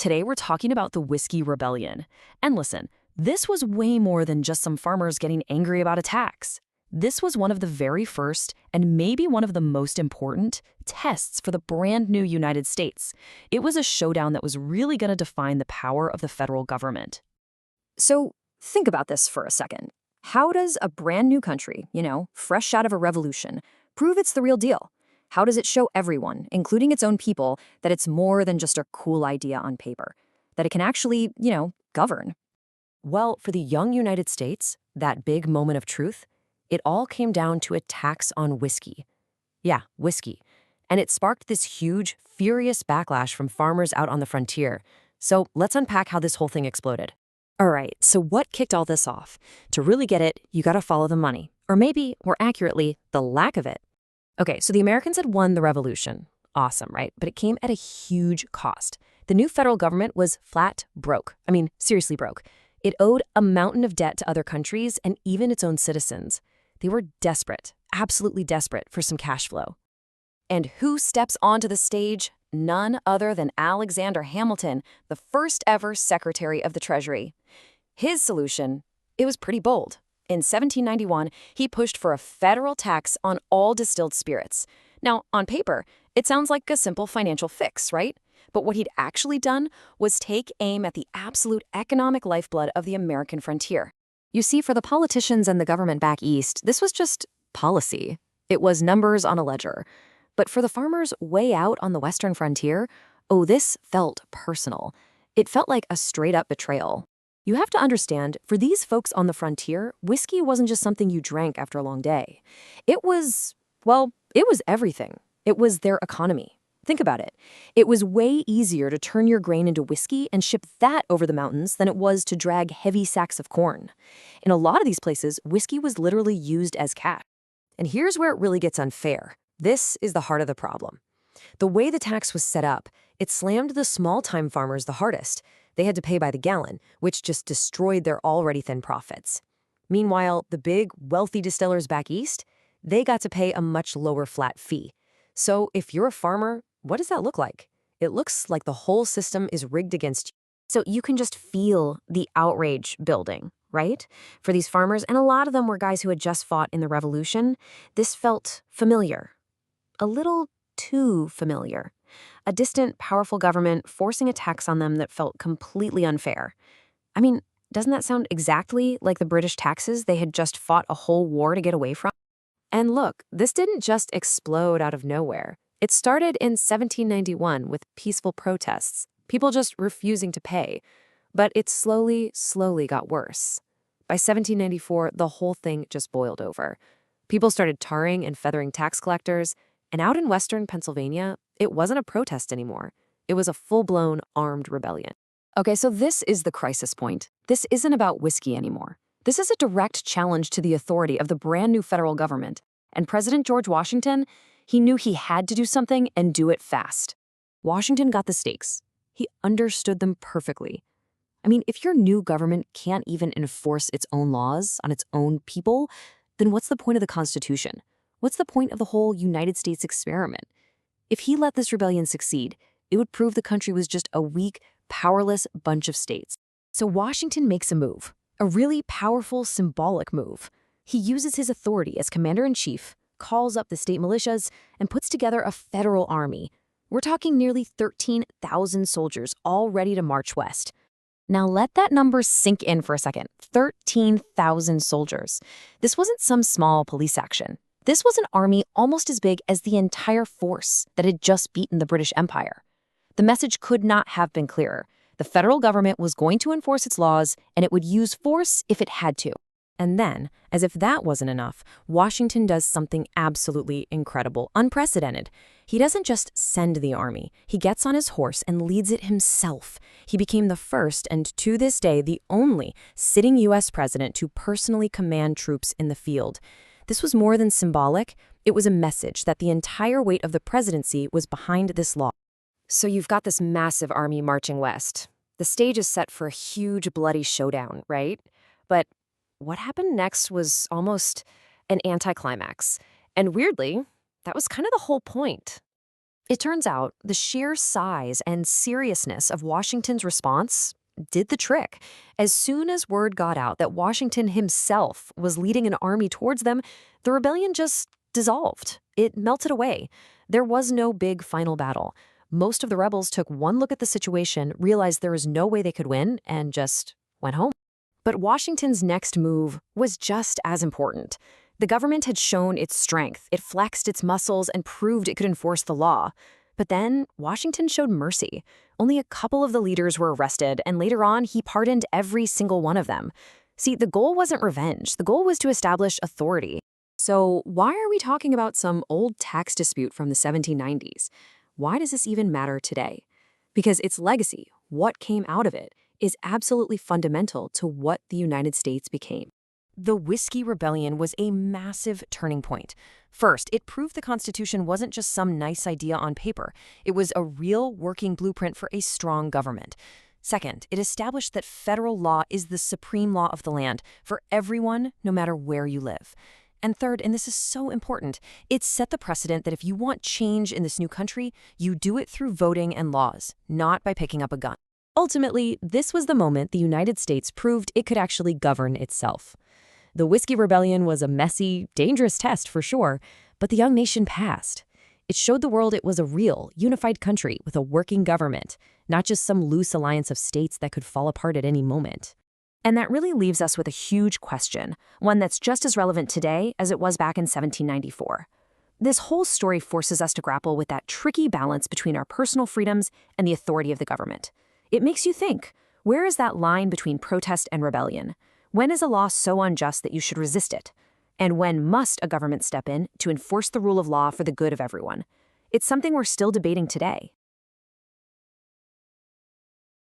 Today we're talking about the Whiskey Rebellion. And listen, this was way more than just some farmers getting angry about a tax. This was one of the very first, and maybe one of the most important, tests for the brand new United States. It was a showdown that was really going to define the power of the federal government. So think about this for a second. How does a brand new country, fresh out of a revolution, prove it's the real deal? How does it show everyone, including its own people, that it's more than just a cool idea on paper? That it can actually, govern? Well, for the young United States, that big moment of truth, it all came down to a tax on whiskey. Yeah, whiskey. And it sparked this huge, furious backlash from farmers out on the frontier. So let's unpack how this whole thing exploded. All right, so what kicked all this off? To really get it, you gotta follow the money. Or maybe, more accurately, the lack of it. Okay, so the Americans had won the revolution. Awesome, right? But it came at a huge cost. The new federal government was flat broke. I mean, seriously broke. It owed a mountain of debt to other countries and even its own citizens. They were desperate, absolutely desperate for some cash flow. And who steps onto the stage? None other than Alexander Hamilton, the first ever Secretary of the Treasury. His solution, it was pretty bold. In 1791, he pushed for a federal tax on all distilled spirits. Now, on paper, it sounds like a simple financial fix, right? But what he'd actually done was take aim at the absolute economic lifeblood of the American frontier. You see, for the politicians and the government back east, this was just policy. It was numbers on a ledger. But for the farmers way out on the western frontier, this felt personal. It felt like a straight-up betrayal. You have to understand, for these folks on the frontier, whiskey wasn't just something you drank after a long day. It was everything. It was their economy. Think about it. It was way easier to turn your grain into whiskey and ship that over the mountains than it was to drag heavy sacks of corn. In a lot of these places, whiskey was literally used as cash. And here's where it really gets unfair. This is the heart of the problem. The way the tax was set up, it slammed the small-time farmers the hardest. They had to pay by the gallon, which just destroyed their already thin profits. Meanwhile, the big, wealthy distillers back east, they got to pay a much lower flat fee. So if you're a farmer, what does that look like? It looks like the whole system is rigged against you. So you can just feel the outrage building, right? For these farmers, and a lot of them were guys who had just fought in the revolution, this felt familiar. A little too familiar. A distant, powerful government forcing a tax on them that felt completely unfair. I mean, doesn't that sound exactly like the British taxes they had just fought a whole war to get away from? And look, this didn't just explode out of nowhere. It started in 1791 with peaceful protests, people just refusing to pay. But it slowly got worse. By 1794, the whole thing just boiled over. People started tarring and feathering tax collectors, and out in western Pennsylvania, it wasn't a protest anymore. It was a full-blown armed rebellion. Okay, so this is the crisis point. This isn't about whiskey anymore. This is a direct challenge to the authority of the brand new federal government. And President George Washington, he knew he had to do something and do it fast. Washington got the stakes. He understood them perfectly. I mean, if your new government can't even enforce its own laws on its own people, then what's the point of the Constitution? What's the point of the whole United States experiment? If he let this rebellion succeed, it would prove the country was just a weak, powerless bunch of states. So Washington makes a move, a really powerful, symbolic move. He uses his authority as commander-in-chief, calls up the state militias, and puts together a federal army. We're talking nearly 13,000 soldiers all ready to march west. Now let that number sink in for a second. 13,000 soldiers. This wasn't some small police action. This was an army almost as big as the entire force that had just beaten the British Empire. The message could not have been clearer. The federal government was going to enforce its laws, and it would use force if it had to. And then, as if that wasn't enough, Washington does something absolutely incredible, unprecedented. He doesn't just send the army. He gets on his horse and leads it himself. He became the first, and to this day, the only sitting U.S. president to personally command troops in the field. This was more than symbolic. It was a message that the entire weight of the presidency was behind this law. So you've got this massive army marching west. The stage is set for a huge, bloody showdown, right? But what happened next was almost an anticlimax. And weirdly, that was kind of the whole point. It turns out the sheer size and seriousness of Washington's response did the trick. As soon as word got out that Washington himself was leading an army towards them, the rebellion just dissolved. It melted away. There was no big final battle. Most of the rebels took one look at the situation, realized there was no way they could win, and just went home. But Washington's next move was just as important. The government had shown its strength, it flexed its muscles and proved it could enforce the law. But then Washington showed mercy. Only a couple of the leaders were arrested, and later on he pardoned every single one of them. See, the goal wasn't revenge. The goal was to establish authority. So why are we talking about some old tax dispute from the 1790s? Why does this even matter today? Because its legacy, what came out of it, is absolutely fundamental to what the United States became. The Whiskey Rebellion was a massive turning point. First, it proved the Constitution wasn't just some nice idea on paper. It was a real working blueprint for a strong government. Second, it established that federal law is the supreme law of the land for everyone, no matter where you live. And third, and this is so important, it set the precedent that if you want change in this new country, you do it through voting and laws, not by picking up a gun. Ultimately, this was the moment the United States proved it could actually govern itself. The Whiskey Rebellion was a messy, dangerous test for sure, but the young nation passed. It showed the world it was a real, unified country with a working government, not just some loose alliance of states that could fall apart at any moment. And that really leaves us with a huge question, one that's just as relevant today as it was back in 1794. This whole story forces us to grapple with that tricky balance between our personal freedoms and the authority of the government. It makes you think, where is that line between protest and rebellion? When is a law so unjust that you should resist it? And when must a government step in to enforce the rule of law for the good of everyone? It's something we're still debating today.